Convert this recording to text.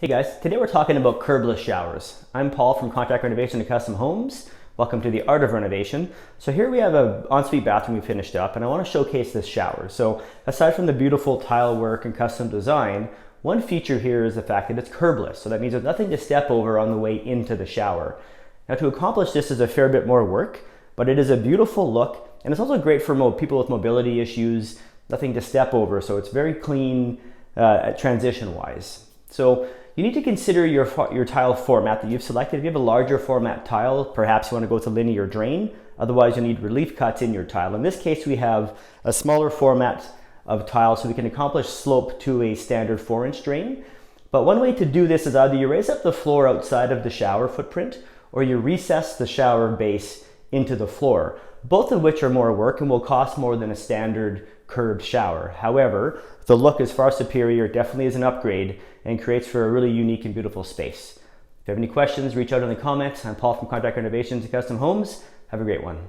Hey guys, today we're talking about curbless showers. I'm Paul from Contract Renovation and Custom Homes. Welcome to the Art of Renovation. So here we have an ensuite bathroom we finished up, and I want to showcase this shower. So aside from the beautiful tile work and custom design, one feature here is the fact that it's curbless. So that means there's nothing to step over on the way into the shower. Now to accomplish this is a fair bit more work, but it is a beautiful look, and it's also great for people with mobility issues, nothing to step over. So it's very clean transition-wise. So you need to consider your tile format that you've selected. If you have a larger format tile, perhaps you want to go to linear drain. Otherwise, you need relief cuts in your tile. In this case, we have a smaller format of tile, so we can accomplish slope to a standard 4-inch drain. But one way to do this is either you raise up the floor outside of the shower footprint, or you recess the shower base into the floor, both of which are more work and will cost more than a standard curved shower. However, the look is far superior, definitely is an upgrade, and creates for a really unique and beautiful space. If you have any questions, reach out in the comments. I'm Paul from Contract Renovations and Custom Homes. Have a great one.